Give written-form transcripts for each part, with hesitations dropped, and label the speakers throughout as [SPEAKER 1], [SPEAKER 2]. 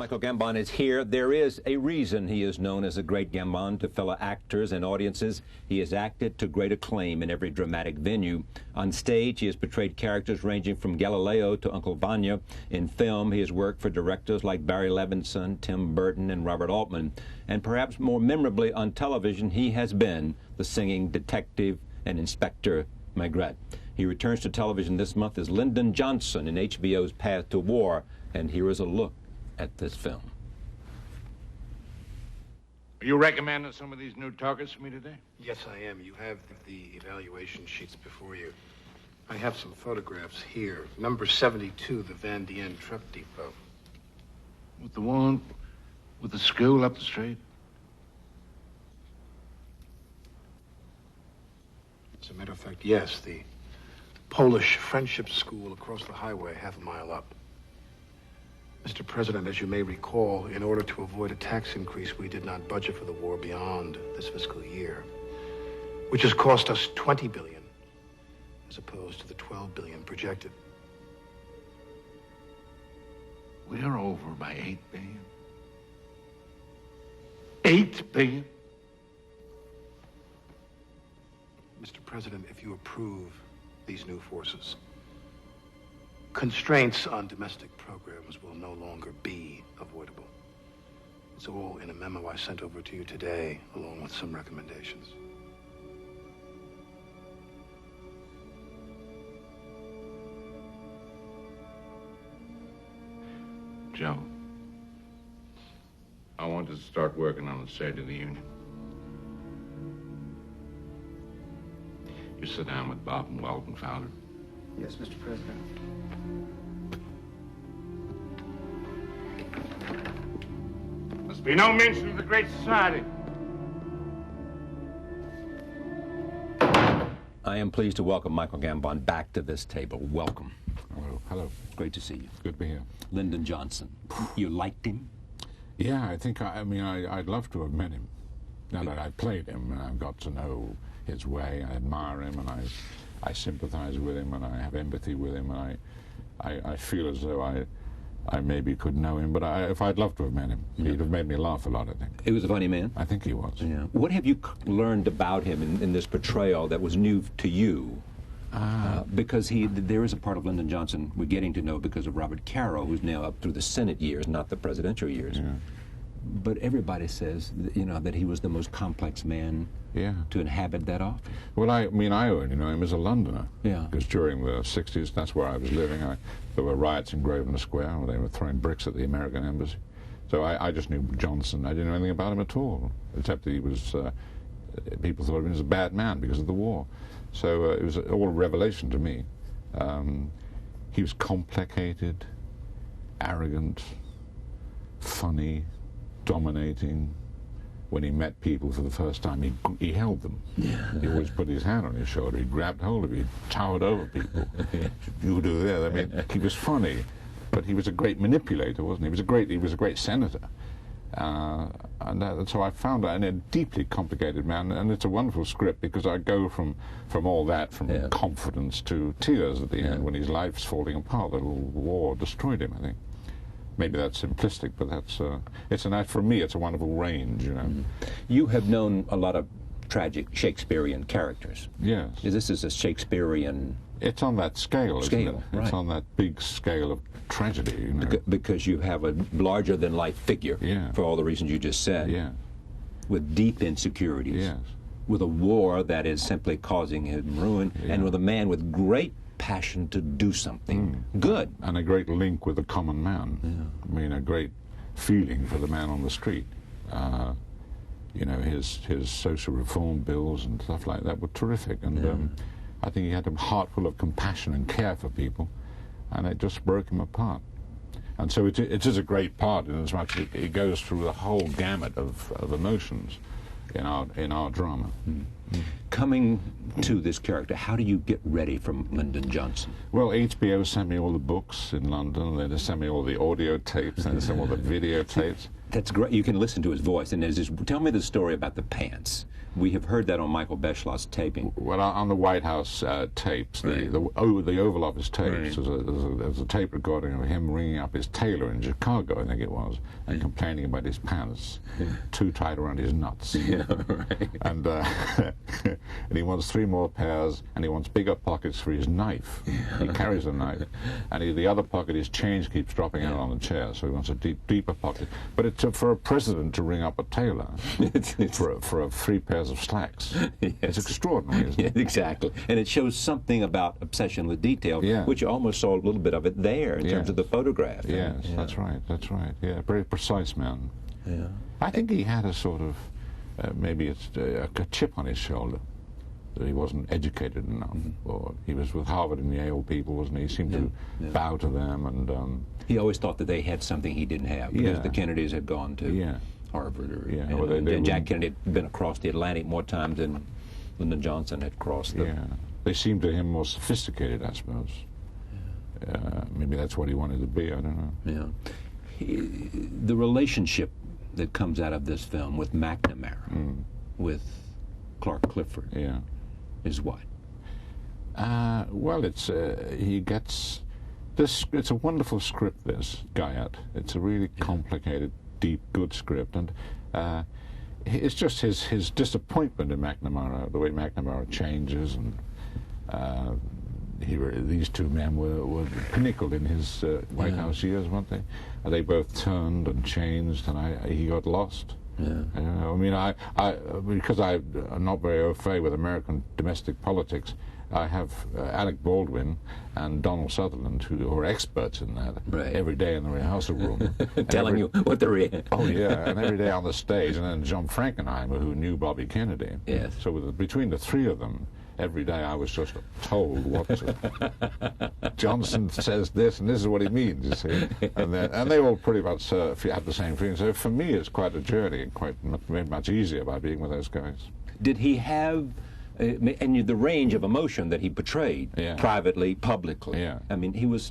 [SPEAKER 1] Michael Gambon is here. There is a reason he is known as a great Gambon to fellow actors and audiences. He has acted to great acclaim in every dramatic venue. On stage, he has portrayed characters ranging from Galileo to Uncle Vanya. In film, he has worked for directors like Barry Levinson, Tim Burton, and Robert Altman. And perhaps more memorably on television, he has been the singing detective and Inspector Maigret. He returns to television this month as Lyndon Johnson in HBO's Path to War. And here is a look at this film.
[SPEAKER 2] Are you recommending some of these new targets for me today?
[SPEAKER 3] Yes, I am. You have the evaluation sheets before you. I have some photographs here. Number 72, the Van Dien truck depot.
[SPEAKER 2] With the one with the school up the street?
[SPEAKER 3] As a matter of fact, yes, the Polish Friendship School across the highway, half a mile up. Mr. President, as you may recall, in order to avoid a tax increase, we did not budget for the war beyond this fiscal year, which has cost us $20 billion, as opposed to the $12 billion projected.
[SPEAKER 2] We're over by $8 billion. $8 billion?
[SPEAKER 3] Mr. President, if you approve these new forces, constraints on domestic programs will no longer be avoidable. It's all in a memo I sent over to you today, along with some recommendations.
[SPEAKER 2] Joe, I want to start working on the State of the Union. You sit down with Bob and Weldon, founder.
[SPEAKER 3] Yes, Mr. President.
[SPEAKER 2] Must be no mention of the Great Society.
[SPEAKER 1] I am pleased to welcome Michael Gambon back to this table. Welcome.
[SPEAKER 4] Hello. Hello.
[SPEAKER 1] Great to see you.
[SPEAKER 4] Good to be here.
[SPEAKER 1] Lyndon Johnson. You liked him?
[SPEAKER 4] Yeah, I think, I'd love to have met him. Now that I've played him and I've got to know his way, I admire him and I sympathize with him and I have empathy with him and I feel as though I maybe could know him, but if I'd loved to have met him, he'd have made me laugh a lot, I think.
[SPEAKER 1] He was a funny man?
[SPEAKER 4] I think he was.
[SPEAKER 1] Yeah. What have you learned about him in this portrayal that was new to you? Because there is a part of Lyndon Johnson we're getting to know because of Robert Caro, who's now up through the Senate years, not the presidential years.
[SPEAKER 4] Yeah.
[SPEAKER 1] But everybody says, that he was the most complex man to inhabit that office.
[SPEAKER 4] Well, I only know him as a Londoner.
[SPEAKER 1] Yeah.
[SPEAKER 4] Because during the 60s, that's where I was living. There were riots in Grosvenor Square where they were throwing bricks at the American embassy. So I just knew Johnson. I didn't know anything about him at all, except that he was, people thought of him as a bad man because of the war. So it was all a revelation to me. He was complicated, arrogant, funny, dominating. When he met people for the first time, he held them. Yeah. He always put his hand on his shoulder. He grabbed hold of you. He towered over people. You do that. I mean, he was funny, but he was a great manipulator, wasn't he? He was a great senator. And so I found that, and a deeply complicated man, and it's a wonderful script because I go from all that, from confidence to tears at the end when his life's falling apart. The war destroyed him, I think. Maybe that's simplistic, but for me, it's a wonderful range,
[SPEAKER 1] Mm-hmm. You have known a lot of tragic Shakespearean characters.
[SPEAKER 4] Yes.
[SPEAKER 1] This is a Shakespearean...
[SPEAKER 4] It's on that scale, isn't it?
[SPEAKER 1] Right.
[SPEAKER 4] It's on that big scale of tragedy,
[SPEAKER 1] Because you have a larger-than-life figure, for all the reasons you just said.
[SPEAKER 4] Yeah.
[SPEAKER 1] With deep insecurities.
[SPEAKER 4] Yes.
[SPEAKER 1] With a war that is simply causing him ruin, and with a man with great passion to do something good.
[SPEAKER 4] And a great link with the common man. Yeah. I mean, a great feeling for the man on the street. His social reform bills and stuff like that were terrific. And I think he had a heart full of compassion and care for people, and it just broke him apart. And so it is a great part in as much as it goes through the whole gamut of emotions in our drama.
[SPEAKER 1] Coming to this character, how do you get ready from Lyndon Johnson?
[SPEAKER 4] Well, HBO sent me all the books in London, and they sent me all the audio tapes, and they sent me all the videotapes.
[SPEAKER 1] That's great. You can listen to his voice. And there's this, tell me the story about the pants. We have heard that on Michael Beschloss's taping.
[SPEAKER 4] Well, on the White House tapes,
[SPEAKER 1] Right.
[SPEAKER 4] the Oval Office tapes,
[SPEAKER 1] Right.
[SPEAKER 4] there's a tape recording of him ringing up his tailor in Chicago, I think it was, and complaining about his pants too tight around his nuts.
[SPEAKER 1] Yeah, right.
[SPEAKER 4] And, and he wants 3 more pairs, and he wants bigger pockets for his knife. He carries a knife, and the other pocket, his change keeps dropping out on the chair, so he wants a deeper pocket. But it's for a president to ring up a tailor for 3 pairs of slacks.
[SPEAKER 1] Yes.
[SPEAKER 4] It's extraordinary, isn't it?
[SPEAKER 1] Yeah, exactly. And it shows something about obsession with detail,
[SPEAKER 4] Yeah.
[SPEAKER 1] which you almost saw a little bit of it there in terms of the photograph.
[SPEAKER 4] Yes,
[SPEAKER 1] Yeah.
[SPEAKER 4] that's right, that's right. Yeah, very precise man.
[SPEAKER 1] Yeah.
[SPEAKER 4] I think he had a sort of, maybe it's a chip on his shoulder, that he wasn't educated enough. Or he was with Harvard and Yale people, wasn't he? He seemed to bow to them, and
[SPEAKER 1] He always thought that they had something he didn't have because
[SPEAKER 4] Yeah.
[SPEAKER 1] the Kennedys had gone to
[SPEAKER 4] yeah.
[SPEAKER 1] Harvard,
[SPEAKER 4] Yeah, well, they
[SPEAKER 1] and Jack
[SPEAKER 4] wouldn't-
[SPEAKER 1] Kennedy had been across the Atlantic more times than Lyndon Johnson had crossed the...
[SPEAKER 4] Yeah, they seemed to him more sophisticated, I suppose. Maybe that's what he wanted to be, I don't know.
[SPEAKER 1] Yeah. The relationship that comes out of this film with McNamara, with Clark Clifford,
[SPEAKER 4] Yeah.
[SPEAKER 1] is what?
[SPEAKER 4] Well, it's he gets this. It's a wonderful script, this Guyot. It's a really complicated, deep, good script, and it's just his disappointment in McNamara, the way McNamara changes, and these 2 men were pinnacled in his White House years, weren't they? They both turned and changed, and he got lost.
[SPEAKER 1] Yeah.
[SPEAKER 4] I mean, because I'm not very au fait with American domestic politics, I have Alec Baldwin and Donald Sutherland, who are experts in that,
[SPEAKER 1] Right.
[SPEAKER 4] every day in the rehearsal room.
[SPEAKER 1] Telling you what the
[SPEAKER 4] Oh, yeah, and every day on the stage. And then John Frankenheimer, who knew Bobby Kennedy.
[SPEAKER 1] Yes.
[SPEAKER 4] So between the 3 of them, every day I was just told what to... Johnson says this, and this is what he means, you see. And they all pretty much had the same feeling. So for me, it's quite a journey, and made much easier by being with those guys.
[SPEAKER 1] Did he have... and the range of emotion that he portrayed,
[SPEAKER 4] Yeah.
[SPEAKER 1] privately, publicly.
[SPEAKER 4] Yeah.
[SPEAKER 1] I mean, he was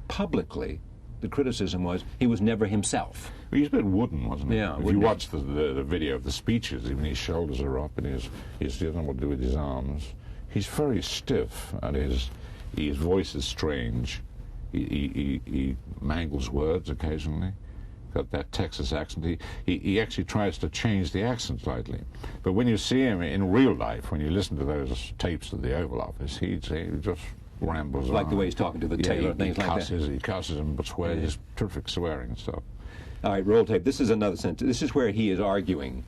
[SPEAKER 1] publicly, the criticism was, he was never himself.
[SPEAKER 4] Well, he's a bit wooden, wasn't he?
[SPEAKER 1] Yeah,
[SPEAKER 4] If you
[SPEAKER 1] wooden.
[SPEAKER 4] watch the video of the speeches, even his shoulders are up, and he doesn't know what to do with his arms. He's very stiff, and his voice is strange. He mangles words occasionally. Got that Texas accent. He actually tries to change the accent slightly. But when you see him in real life, when you listen to those tapes at the Oval Office, he just rambles
[SPEAKER 1] Like
[SPEAKER 4] on.
[SPEAKER 1] the way he's talking to the tailor, things like that.
[SPEAKER 4] He cusses him, but swears, just terrific swearing and stuff.
[SPEAKER 1] All right, roll tape. This is another sentence. This is where he is arguing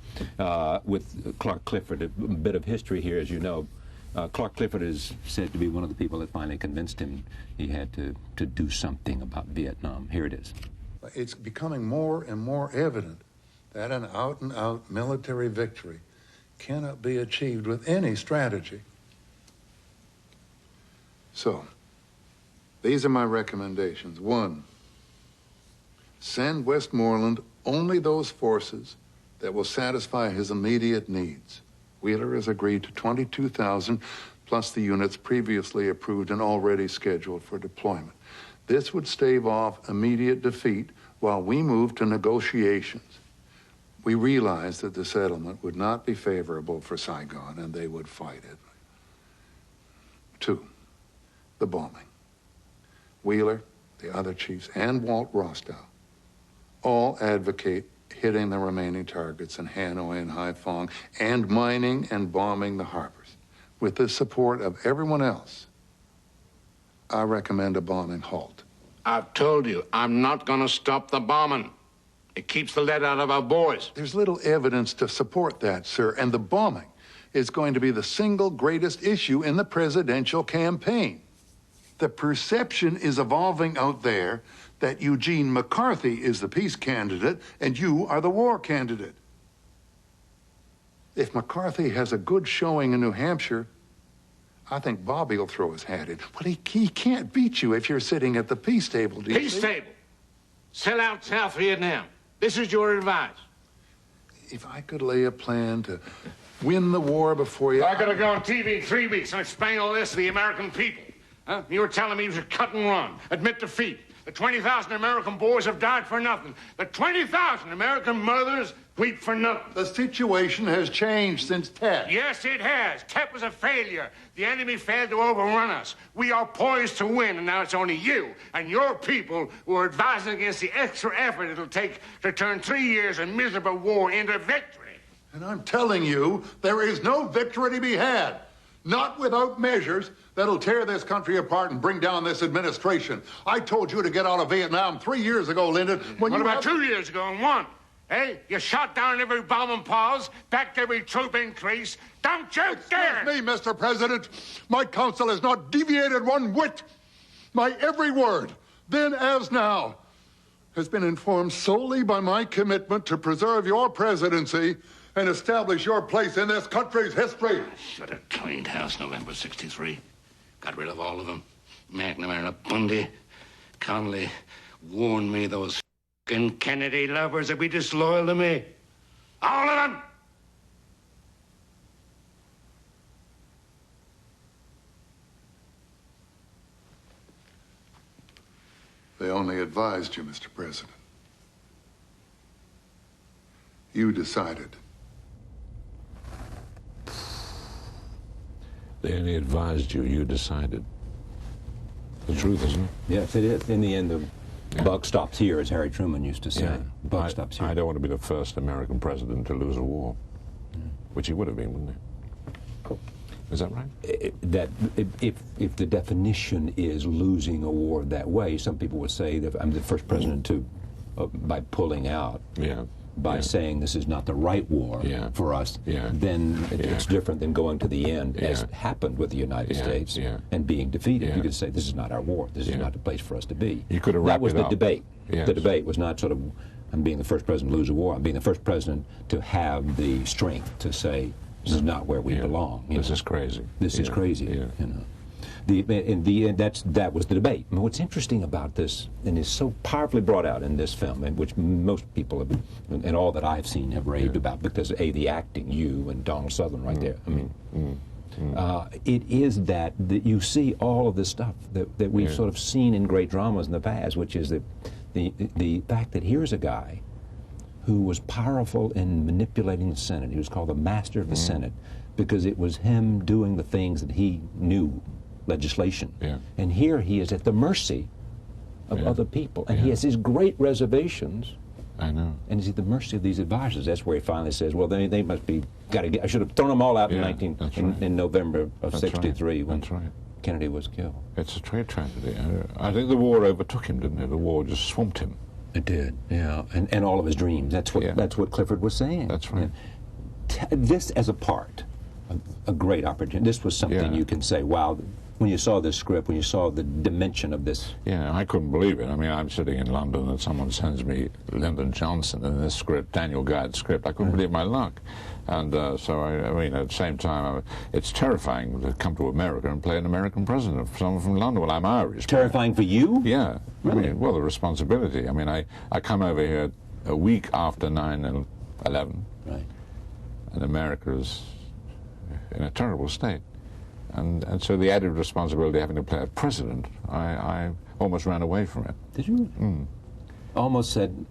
[SPEAKER 1] with Clark Clifford. A bit of history here, as you know. Clark Clifford is said to be one of the people that finally convinced him he had to do something about Vietnam. Here it is.
[SPEAKER 5] It's becoming more and more evident that an out-and-out military victory cannot be achieved with any strategy. So, these are my recommendations. 1, send Westmoreland only those forces that will satisfy his immediate needs. Wheeler has agreed to 22,000 plus the units previously approved and already scheduled for deployment. This would stave off immediate defeat while we move to negotiations. We realize that the settlement would not be favorable for Saigon and they would fight it. 2, the bombing. Wheeler, the other chiefs, and Walt Rostow all advocate hitting the remaining targets in Hanoi and Haiphong and mining and bombing the harbors. With the support of everyone else, I recommend a bombing halt.
[SPEAKER 2] I've told you, I'm not going to stop the bombing. It keeps the lead out of our boys.
[SPEAKER 5] There's little evidence to support that, sir, and the bombing is going to be the single greatest issue in the presidential campaign. The perception is evolving out there that Eugene McCarthy is the peace candidate and you are the war candidate. If McCarthy has a good showing in New Hampshire, I think Bobby will throw his hat in. But he can't beat you if you're sitting at the peace table, do you
[SPEAKER 2] Peace
[SPEAKER 5] see?
[SPEAKER 2] table. Sell out South Vietnam. This is your advice.
[SPEAKER 5] If I could lay a plan to win the war before you...
[SPEAKER 2] I gotta go on TV in 3 weeks and explain all this to the American people. Huh? You were telling me it was a cut and run, admit defeat. The 20,000 American boys have died for nothing. The 20,000 American mothers weep for nothing.
[SPEAKER 5] The situation has changed since Tet.
[SPEAKER 2] Yes, it has. Tet was a failure. The enemy failed to overrun us. We are poised to win, and now it's only you and your people who are advising against the extra effort it'll take to turn 3 years of miserable war into victory.
[SPEAKER 5] And I'm telling you, there is no victory to be had. Not without measures that'll tear this country apart and bring down this administration. I told you to get out of Vietnam 3 years ago, Lyndon.
[SPEAKER 2] What about 2 years ago and one? Hey, you shot down every bombing pause, backed every troop increase. Don't you dare!
[SPEAKER 5] Excuse me, Mr. President. My counsel has not deviated one whit. My every word, then as now, has been informed solely by my commitment to preserve your presidency and establish your place in this country's history.
[SPEAKER 2] Should have cleaned house November 63. Got rid of all of them. McNamara, Bundy, Connolly warned me those f***ing Kennedy lovers would be disloyal to me. All of them!
[SPEAKER 5] They only advised you, Mr. President. You decided.
[SPEAKER 4] They only advised you, you decided. The truth, isn't it?
[SPEAKER 1] Yes, it is. In the end, the buck stops here, as Harry Truman used to say.
[SPEAKER 4] Yeah.
[SPEAKER 1] Buck stops here.
[SPEAKER 4] I don't want to be the first American president to lose a war, which he would have been, wouldn't he? Is that right?
[SPEAKER 1] That if the definition is losing a war that way, some people would say that I'm the first president to, by pulling out.
[SPEAKER 4] Yeah.
[SPEAKER 1] By saying this is not the right war for us, then it's different than going to the end, as happened with the United States, and being defeated. You could say, this is not our war. This is not the place for us to be.
[SPEAKER 4] You could have
[SPEAKER 1] that
[SPEAKER 4] wrapped
[SPEAKER 1] was
[SPEAKER 4] it
[SPEAKER 1] the
[SPEAKER 4] up.
[SPEAKER 1] debate.
[SPEAKER 4] Yes.
[SPEAKER 1] The debate was not sort of, I'm being the first president to lose a war. I'm being the first president to have the strength to say, this is not where we belong.
[SPEAKER 4] This is crazy.
[SPEAKER 1] This is crazy. You know. In the end, that was the debate. I mean, what's interesting about this, and is so powerfully brought out in this film, and which most people have, and all that I've seen have raved about, because the acting, you and Donald Sutherland right there. I mean, it is that you see all of this stuff that we've sort of seen in great dramas in the past, which is the fact that here's a guy who was powerful in manipulating the Senate. He was called the master of the Senate because it was him doing the things that he knew. Legislation. And here he is at the mercy of other people. And he has these great reservations.
[SPEAKER 4] I know.
[SPEAKER 1] And he's at the mercy of these advisors. That's where he finally says, well, they must be, I should have thrown them all out in November of '63 when Kennedy was killed.
[SPEAKER 4] It's a great tragedy. I think the war overtook him, didn't it? The war just swamped him.
[SPEAKER 1] It did, yeah. And all of his dreams. That's what Clifford was saying.
[SPEAKER 4] That's right.
[SPEAKER 1] This as a part, a great opportunity. This was something you can say, wow, when you saw this script, when you saw the dimension of this.
[SPEAKER 4] Yeah, I couldn't believe it. I mean, I'm sitting in London and someone sends me Lyndon Johnson in this script, Daniel Guyatt's script. I couldn't believe my luck. And so, I mean, at the same time, it's terrifying to come to America and play an American president, someone from London. Well, I'm Irish.
[SPEAKER 1] Terrifying for you?
[SPEAKER 4] Yeah.
[SPEAKER 1] Really?
[SPEAKER 4] I mean, well, the responsibility. I mean, I come over here a week after 9/11.
[SPEAKER 1] Right.
[SPEAKER 4] And America is in a terrible state. And so the added responsibility of having to play a president, I almost ran away from it.
[SPEAKER 1] Did you? Almost said,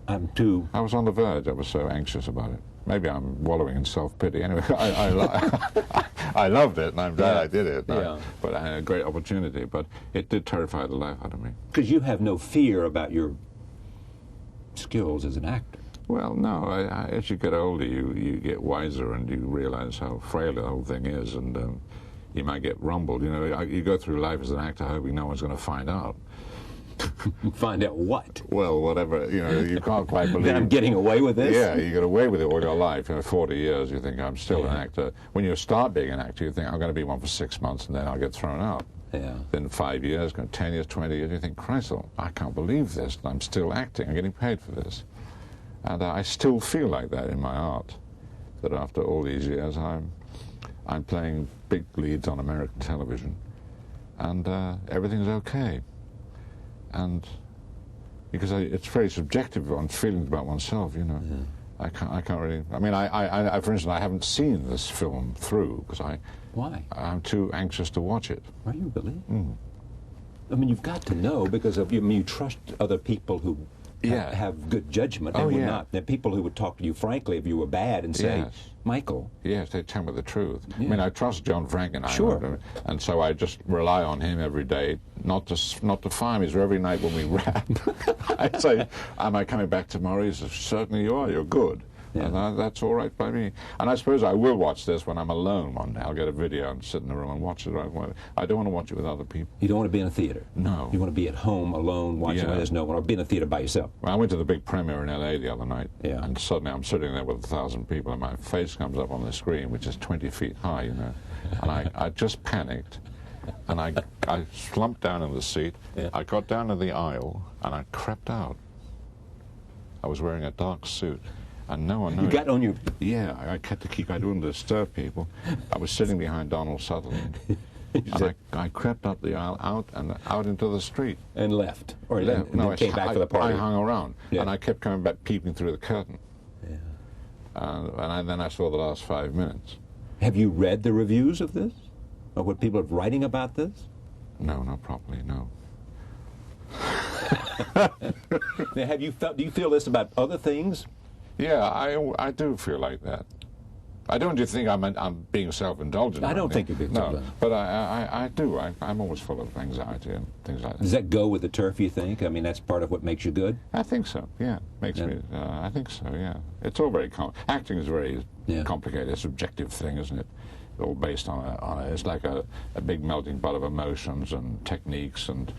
[SPEAKER 1] I'm too...
[SPEAKER 4] I was on the verge. I was so anxious about it. Maybe I'm wallowing in self-pity. Anyway, I loved it, and I'm glad I did it. But I had a great opportunity, but it did terrify the life out of me.
[SPEAKER 1] Because you have no fear about your skills as an actor.
[SPEAKER 4] Well, no. As you get older, you get wiser, and you realize how frail the whole thing is, and you might get rumbled. You know, you go through life as an actor hoping no one's going to find out.
[SPEAKER 1] Find out what?
[SPEAKER 4] Well, whatever, you know, you can't quite believe...
[SPEAKER 1] That I'm getting away with this?
[SPEAKER 4] Yeah, you get away with it all your life. You know, 40 years, you think, I'm still an actor. When you start being an actor, you think, I'm going to be one for 6 months, and then I'll get thrown out.
[SPEAKER 1] Yeah.
[SPEAKER 4] Then 5 years, 10 years, 20 years, you think, Christ, I can't believe this. I'm still acting. I'm getting paid for this. And I still feel like that in my art, that after all these years, I'm playing big leads on American television, and everything's okay. And because it's very subjective on feelings about oneself, you know. I can't really. I mean, I for instance, I haven't seen this film through because
[SPEAKER 1] Why?
[SPEAKER 4] I'm too anxious to watch it.
[SPEAKER 1] Are you really? I mean, you've got to know because of you trust other people who
[SPEAKER 4] Yeah.
[SPEAKER 1] have good judgment. They
[SPEAKER 4] Oh,
[SPEAKER 1] would
[SPEAKER 4] yeah.
[SPEAKER 1] not. They're people who would talk to you frankly if you were bad and say,
[SPEAKER 4] Yes.
[SPEAKER 1] Michael.
[SPEAKER 4] Yes, they tell me the truth.
[SPEAKER 1] Yeah.
[SPEAKER 4] I mean, I trust John Frankenheimer.
[SPEAKER 1] Sure.
[SPEAKER 4] And so I just rely on him every day, not to fire me. So every night when we rap, I say, am I coming back tomorrow? He says, certainly you are. You're good.
[SPEAKER 1] Yeah.
[SPEAKER 4] And that's all right by me. And I suppose I will watch this when I'm alone one day. I'll get a video and sit in the room and watch it. I don't want to watch it with other people.
[SPEAKER 1] You don't want to be in a theater.
[SPEAKER 4] No.
[SPEAKER 1] You want to be at home alone watching
[SPEAKER 4] Yeah.
[SPEAKER 1] when there's no one, or be in a theater by yourself.
[SPEAKER 4] Well, I went to the big premiere in L.A. the other night,
[SPEAKER 1] Yeah.
[SPEAKER 4] and suddenly I'm sitting there with 1,000 people, and my face comes up on the screen, which is 20 feet high, you know. And I just panicked, and I slumped down in the seat.
[SPEAKER 1] Yeah.
[SPEAKER 4] I got down to the aisle, and I crept out. I was wearing a dark suit, and no one knew.
[SPEAKER 1] You got on your...
[SPEAKER 4] Yeah, I had to keep. I didn't disturb people. I was sitting behind Donald Sutherland, and I crept up the aisle, out into the street.
[SPEAKER 1] And left. Or
[SPEAKER 4] Left.
[SPEAKER 1] and then came back for the party.
[SPEAKER 4] I hung around,
[SPEAKER 1] Yeah.
[SPEAKER 4] and I kept coming back, peeping through the curtain.
[SPEAKER 1] Yeah.
[SPEAKER 4] Then I saw the last 5 minutes.
[SPEAKER 1] Have you read the reviews of this? Or what people are writing about this?
[SPEAKER 4] No, not properly, no.
[SPEAKER 1] Now, have you felt? Do you feel this about other things?
[SPEAKER 4] Yeah, I do feel like that. I don't just think I'm being self-indulgent.
[SPEAKER 1] I
[SPEAKER 4] or
[SPEAKER 1] don't
[SPEAKER 4] anything.
[SPEAKER 1] think you're being
[SPEAKER 4] no,
[SPEAKER 1] self-indulgent.
[SPEAKER 4] but I do. I'm always full of anxiety and things like that.
[SPEAKER 1] Does that go with the turf, you think? I mean, that's part of what makes you good?
[SPEAKER 4] I think so. Yeah, makes me. I think so. Yeah, it's all very acting is very complicated. It's a subjective thing, isn't it? All based on it. It's like a big melting pot of emotions and techniques and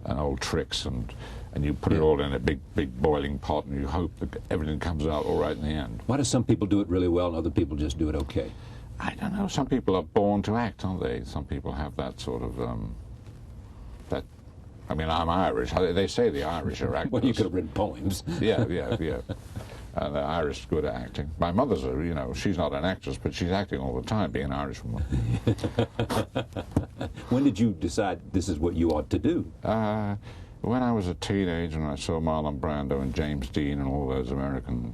[SPEAKER 4] old tricks and you put it all in a big boiling pot and you hope that everything comes out all right in the end.
[SPEAKER 1] Why do some people do it really well and other people just do it okay?
[SPEAKER 4] I don't know. Some people are born to act, aren't they? Some people have that sort of that. I mean, I'm Irish. They say the Irish are actors.
[SPEAKER 1] Well, you could have written poems.
[SPEAKER 4] Yeah. And the Irish is good at acting. My mother's she's not an actress, but she's acting all the time, being an Irish woman.
[SPEAKER 1] When did you decide this is what you ought to do?
[SPEAKER 4] When I was a teenager and I saw Marlon Brando and James Dean and all those American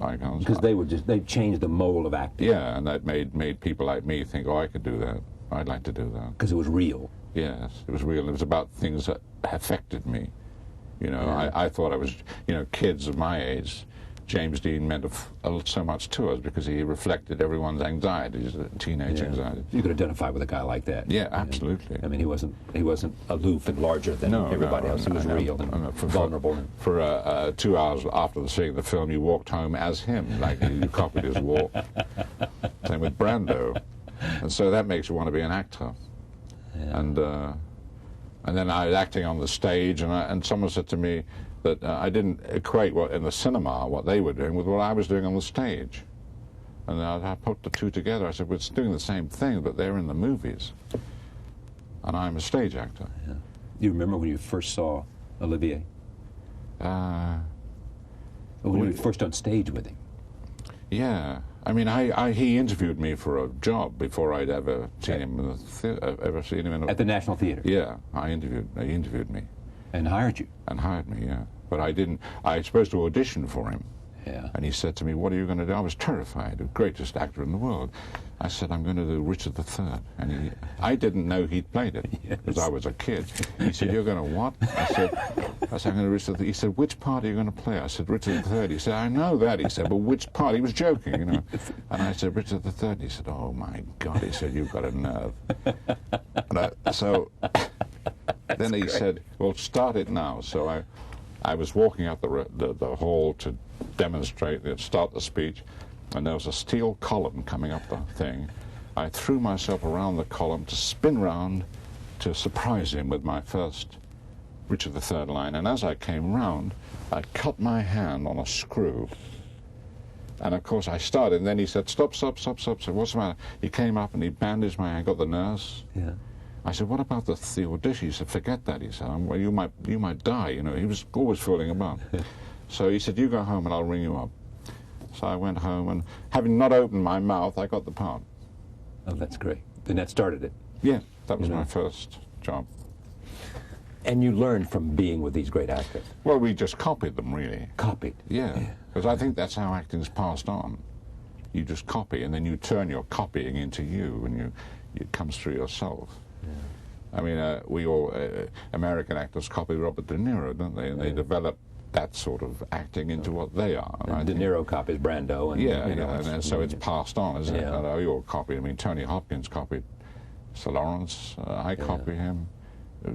[SPEAKER 4] icons.
[SPEAKER 1] Because they changed the mold of acting.
[SPEAKER 4] Yeah, and that made people like me think, oh, I could do that. I'd like to do that.
[SPEAKER 1] Because it was real.
[SPEAKER 4] Yes, it was real. It was about things that affected me. I thought I was, kids of my age, James Dean meant so much to us because he reflected everyone's anxieties, teenage anxiety.
[SPEAKER 1] You could identify with a guy like that.
[SPEAKER 4] Yeah, absolutely.
[SPEAKER 1] I mean, he wasn't aloof and larger than everybody else. He was real and vulnerable.
[SPEAKER 4] For 2 hours after seeing the film, you walked home as him, like you copied his walk. Same with Brando. And so that makes you want to be an actor. Yeah. And then I was acting on the stage, and someone said to me that I didn't equate in the cinema what they were doing with what I was doing on the stage. And I put the two together. I said, well, it's doing the same thing, but they're in the movies. And I'm a stage actor.
[SPEAKER 1] Yeah. You remember when you first saw Olivier? When you were first on stage with him?
[SPEAKER 4] Yeah. I mean, he interviewed me for a job before I'd ever seen him in
[SPEAKER 1] at the National Theater.
[SPEAKER 4] Yeah, he interviewed me.
[SPEAKER 1] And hired you.
[SPEAKER 4] And hired me, yeah. But I didn't. I was supposed to audition for him.
[SPEAKER 1] Yeah.
[SPEAKER 4] And he said to me, "What are you going to do?" I was terrified. The greatest actor in the world. I said, "I'm going to do Richard III." And I didn't know he'd played it because I was a kid. He said, "You're going to what?" I said, "I'm going to Richard III." He said, "Which part are you going to play?" I said, "Richard III." He said, "I know that." He said, "But which part?" He was joking, And I said, "Richard III." He said, "Oh my God!" He said, "You've got a nerve." Then he said, "Well, start it now." So I was walking out the hall to start the speech, and there was a steel column coming up the thing. I threw myself around the column to spin round to surprise him with my first Richard III line. And as I came round, I cut my hand on a screw. And of course I started, and then he said, "Stop." I said, "What's the matter?" He came up and he bandaged my hand, got the nurse. Yeah. I said, "What about the audition?" He said, "Forget that." He said, "Well, you might die." He was always fooling about. So he said, "You go home and I'll ring you up." So I went home, and having not opened my mouth, I got the part.
[SPEAKER 1] Oh, that's great. And that started it.
[SPEAKER 4] Yeah, that was my first job.
[SPEAKER 1] And you learned from being with these great actors?
[SPEAKER 4] Well, we just copied them, really.
[SPEAKER 1] Copied?
[SPEAKER 4] Yeah, because I think that's how acting's passed on. You just copy, and then you turn your copying into you, and it comes through yourself. I mean, we all, American actors copy Robert De Niro, don't they? And they develop that sort of acting into what they are.
[SPEAKER 1] And De Niro copies Brando. And,
[SPEAKER 4] yeah,
[SPEAKER 1] you know,
[SPEAKER 4] and so it's passed on, isn't
[SPEAKER 1] Yeah.
[SPEAKER 4] it? We all copy. I mean, Tony Hopkins copied Sir Lawrence. I copy him.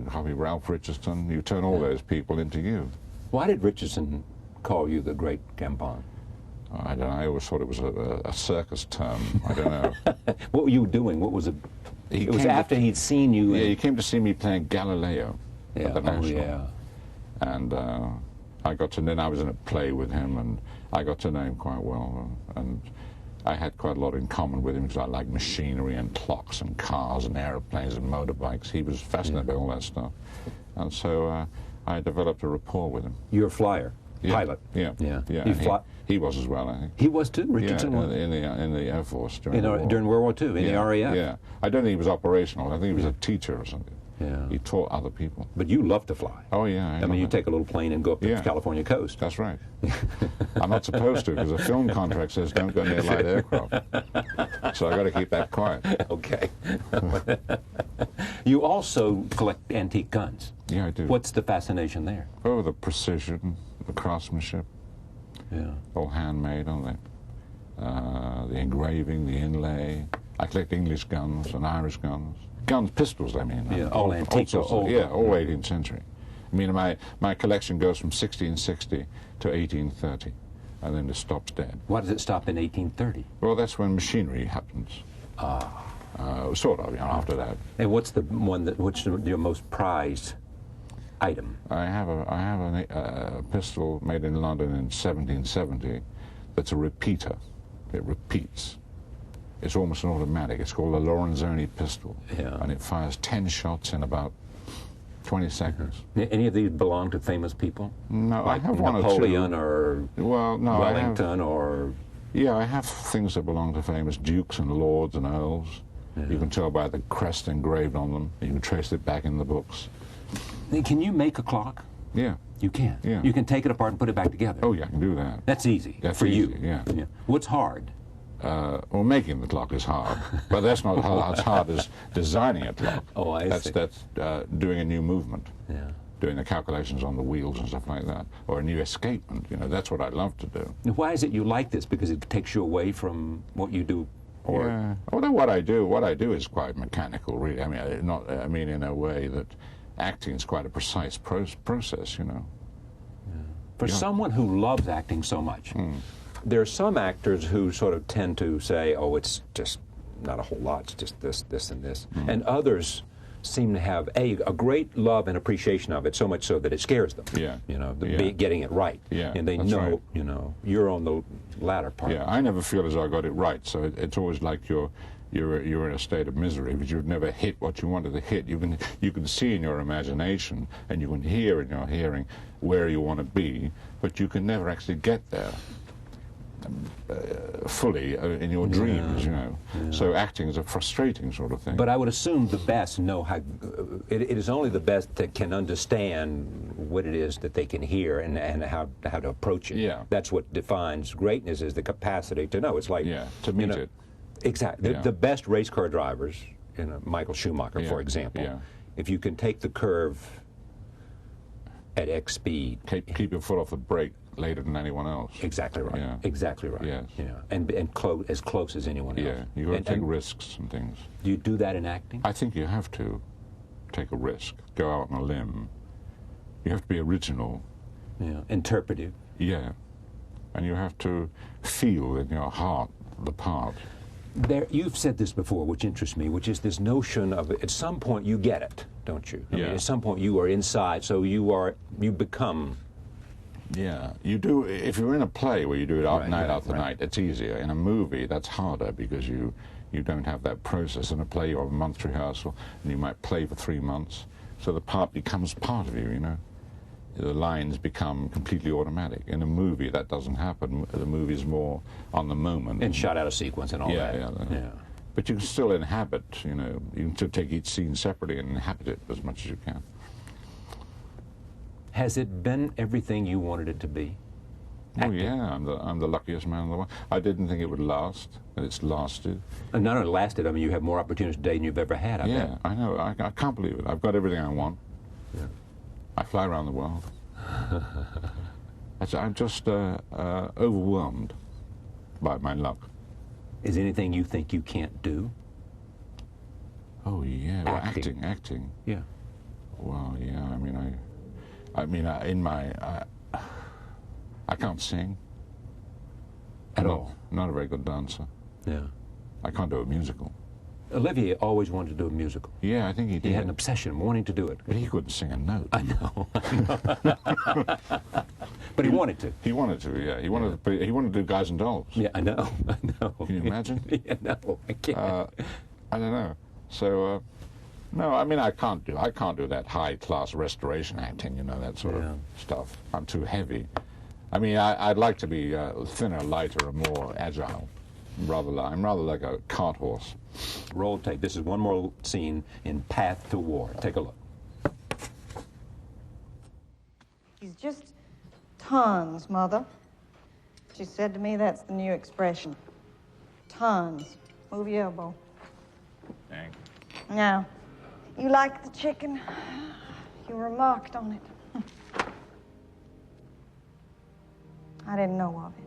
[SPEAKER 4] Copy Ralph Richardson. You turn all those people into you.
[SPEAKER 1] Why did Richardson call you the Great Gambon?
[SPEAKER 4] I don't know. I always thought it was a circus term. I don't know.
[SPEAKER 1] What were you doing? What was it? It was after he'd seen you.
[SPEAKER 4] Yeah, he came to see me playing Galileo at the National.
[SPEAKER 1] Yeah.
[SPEAKER 4] And I got to, then I was in a play with him, and I got to know him quite well. And I had quite a lot in common with him because I like machinery and clocks and cars and aeroplanes and motorbikes. He was fascinated by all that stuff. And so I developed a rapport with him.
[SPEAKER 1] You're a flyer, pilot.
[SPEAKER 4] Yeah. He was as well, I think.
[SPEAKER 1] He was too, Richardson?
[SPEAKER 4] Yeah, in the Air Force during the war.
[SPEAKER 1] During World War II, in the RAF?
[SPEAKER 4] Yeah. I don't think he was operational. I think he was a teacher or something.
[SPEAKER 1] Yeah.
[SPEAKER 4] He taught other people.
[SPEAKER 1] But you love to fly.
[SPEAKER 4] Oh, yeah.
[SPEAKER 1] I mean, you take a little plane and go up to the California coast.
[SPEAKER 4] That's right. I'm not supposed to because the film contract says don't go near light aircraft. So I got to keep that quiet.
[SPEAKER 1] Okay. You also collect antique guns.
[SPEAKER 4] Yeah, I do.
[SPEAKER 1] What's the fascination there?
[SPEAKER 4] Oh, the precision, the craftsmanship.
[SPEAKER 1] Yeah.
[SPEAKER 4] All handmade, aren't they? The engraving, the inlay. I collect English guns and Irish guns. Guns, pistols, I mean.
[SPEAKER 1] Yeah, all antique.
[SPEAKER 4] All 18th century. I mean, my collection goes from 1660 to 1830, and then it stops dead.
[SPEAKER 1] Why does it stop in 1830?
[SPEAKER 4] Well, that's when machinery happens. Sort of, after that.
[SPEAKER 1] And what's the one which is your most prized item?
[SPEAKER 4] I have a pistol made in London in 1770 that's a repeater. It repeats. It's almost an automatic. It's called a Lorenzoni pistol.
[SPEAKER 1] Yeah.
[SPEAKER 4] And it fires 10 shots in about 20 seconds.
[SPEAKER 1] Any of these belong to famous people?
[SPEAKER 4] No,
[SPEAKER 1] like
[SPEAKER 4] I have one
[SPEAKER 1] Napoleon
[SPEAKER 4] or two.
[SPEAKER 1] Or Wellington or...
[SPEAKER 4] Yeah, I have things that belong to famous dukes and lords and earls. Yeah. You can tell by the crest engraved on them. You can trace it back in the books.
[SPEAKER 1] Can you make a clock?
[SPEAKER 4] Yeah.
[SPEAKER 1] You can?
[SPEAKER 4] Yeah.
[SPEAKER 1] You can take it apart and put it back together?
[SPEAKER 4] Oh, yeah, I can do that.
[SPEAKER 1] That's easy.
[SPEAKER 4] That's
[SPEAKER 1] for
[SPEAKER 4] easy,
[SPEAKER 1] you?
[SPEAKER 4] Yeah.
[SPEAKER 1] What's hard?
[SPEAKER 4] Well, making the clock is hard, but that's not as hard as designing a clock.
[SPEAKER 1] Oh, I see.
[SPEAKER 4] That's doing a new movement.
[SPEAKER 1] Yeah.
[SPEAKER 4] Doing the calculations on the wheels and stuff like that, or a new escapement. That's what I love to do.
[SPEAKER 1] Why is it you like this? Because it takes you away from what you do. Or
[SPEAKER 4] yeah. Although what I do is quite mechanical, really. I mean, in a way that acting is quite a precise process.
[SPEAKER 1] Yeah. For someone who loves acting so much. There are some actors who sort of tend to say, oh, it's just not a whole lot, it's just this, this, and this. And others seem to have, a great love and appreciation of it, so much so that it scares them.
[SPEAKER 4] Yeah.
[SPEAKER 1] Getting it right.
[SPEAKER 4] Yeah,
[SPEAKER 1] and they know, right. You're on the latter part.
[SPEAKER 4] Yeah, I never feel as though I got it right, so it's always like you're in a state of misery because you've never hit what you wanted to hit. You can see in your imagination and you can hear in your hearing where you want to be, but you can never actually get there. Fully in your dreams, Yeah. So acting is a frustrating sort of thing.
[SPEAKER 1] But I would assume the best know how. It is only the best that can understand what it is that they can hear and how to approach it.
[SPEAKER 4] Yeah.
[SPEAKER 1] That's what defines greatness, is the capacity to know. It's like
[SPEAKER 4] to meet it.
[SPEAKER 1] Exactly. The best race car drivers, Michael Schumacher, for example.
[SPEAKER 4] Yeah.
[SPEAKER 1] If you can take the curve at X speed,
[SPEAKER 4] keep your foot off the brake later than anyone else.
[SPEAKER 1] Exactly right.
[SPEAKER 4] Yeah.
[SPEAKER 1] Exactly right.
[SPEAKER 4] Yes.
[SPEAKER 1] Yeah. And as close as anyone else.
[SPEAKER 4] Yeah. You got to take risks and things.
[SPEAKER 1] Do you do that in acting?
[SPEAKER 4] I think you have to take a risk, go out on a limb. You have to be original.
[SPEAKER 1] Yeah. Interpretive.
[SPEAKER 4] Yeah. And you have to feel in your heart the part.
[SPEAKER 1] You've said this before, which interests me, which is this notion of at some point you get it, don't you? I mean, at some point you are inside, so you become.
[SPEAKER 4] Yeah, you do. If you're in a play where you do it night after night, it's easier. In a movie, that's harder because you don't have that process. In a play, you have a month's rehearsal, and you might play for 3 months, so the part becomes part of you. The lines become completely automatic. In a movie, that doesn't happen. The movie's more on the moment.
[SPEAKER 1] And shot out of sequence and all that.
[SPEAKER 4] Yeah. But you can still inhabit, you can still take each scene separately and inhabit it as much as you can.
[SPEAKER 1] Has it been everything you wanted it to be?
[SPEAKER 4] Oh yeah, I'm the luckiest man in the world. I didn't think it would last, and it's lasted.
[SPEAKER 1] And not only lasted, I mean, you have more opportunities today than you've ever had, I bet.
[SPEAKER 4] I know. I can't believe it. I've got everything I want.
[SPEAKER 1] Yeah.
[SPEAKER 4] I fly around the world. I'm just overwhelmed by my luck.
[SPEAKER 1] Is there anything you think you can't do?
[SPEAKER 4] Oh yeah, well, acting.
[SPEAKER 1] Yeah.
[SPEAKER 4] Well, yeah. I can't sing
[SPEAKER 1] At all.
[SPEAKER 4] Not a very good dancer.
[SPEAKER 1] Yeah.
[SPEAKER 4] I can't do a musical.
[SPEAKER 1] Olivier always wanted to do a musical.
[SPEAKER 4] Yeah, I think he did.
[SPEAKER 1] He had an obsession wanting to do it.
[SPEAKER 4] But he couldn't sing a note.
[SPEAKER 1] I know. But he wanted to.
[SPEAKER 4] He wanted to, yeah. He wanted to do Guys and Dolls.
[SPEAKER 1] Yeah, I know.
[SPEAKER 4] Can you imagine?
[SPEAKER 1] Yeah, no, I can't.
[SPEAKER 4] I don't know. So, no, I mean, I can't do that high-class restoration acting, you know, that sort of stuff. I'm too heavy. I mean, I'd like to be thinner, lighter, and more agile. I'm rather like a cart horse.
[SPEAKER 1] Roll tape. This is one more scene in Path to War. Take a look.
[SPEAKER 6] He's just tons, Mother. She said to me that's the new expression. Tons. Move your elbow.
[SPEAKER 4] Thanks.
[SPEAKER 6] Now, you like the chicken? You remarked on it. I didn't know of it.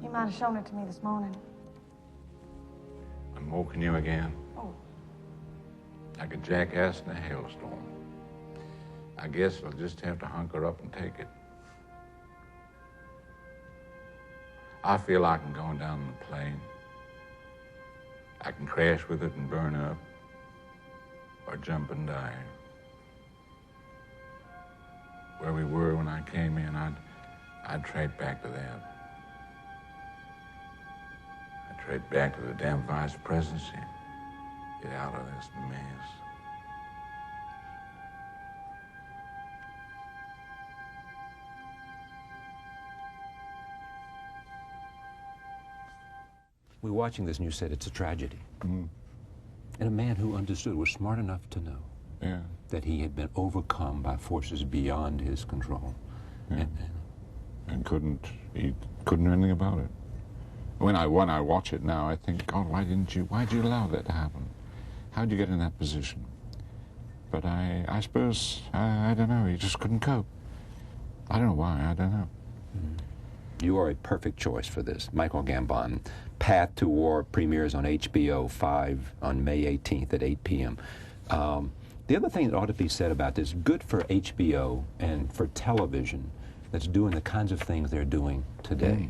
[SPEAKER 6] You might have shown it to me this morning.
[SPEAKER 7] I'm woken you again.
[SPEAKER 6] Oh.
[SPEAKER 7] Like a jackass in a hailstorm. I guess we'll just have to hunker up and take it. I feel like I'm going down in the plane. I can crash with it and burn up, or jump and die. Where we were when I came in, I'd trade back to that. I'd trade back to the damn vice presidency. Get out of this mess.
[SPEAKER 1] We're watching this and you said it's a tragedy.
[SPEAKER 4] Mm.
[SPEAKER 1] And a man who understood was smart enough to know that he had been overcome by forces beyond his control.
[SPEAKER 4] Yeah. And he couldn't do anything about it. When I watch it now, I think, God, why'd you allow that to happen? How'd you get in that position? But I suppose, I don't know, he just couldn't cope. I don't know why, I don't know.
[SPEAKER 1] You are a perfect choice for this. Michael Gambon. Path to War premieres on HBO 5 on May 18th at 8 p.m. The other thing that ought to be said about this, good for HBO and for television that's doing the kinds of things they're doing today,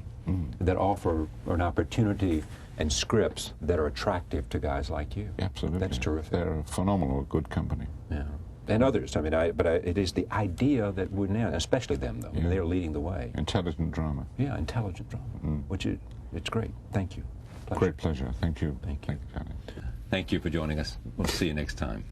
[SPEAKER 1] that offer an opportunity and scripts that are attractive to guys like you.
[SPEAKER 4] Absolutely.
[SPEAKER 1] That's terrific.
[SPEAKER 4] They're a phenomenal, good company.
[SPEAKER 1] Yeah. And others. I mean, it is the idea that we're now, especially them, though.
[SPEAKER 4] Yeah.
[SPEAKER 1] They're leading the way.
[SPEAKER 4] Intelligent drama.
[SPEAKER 1] Yeah, intelligent drama, which it's great. Thank you. Pleasure.
[SPEAKER 4] Great pleasure. Thank you.
[SPEAKER 1] Thank you.
[SPEAKER 4] Thank you, Johnny.
[SPEAKER 1] Thank you for joining us. We'll see you next time.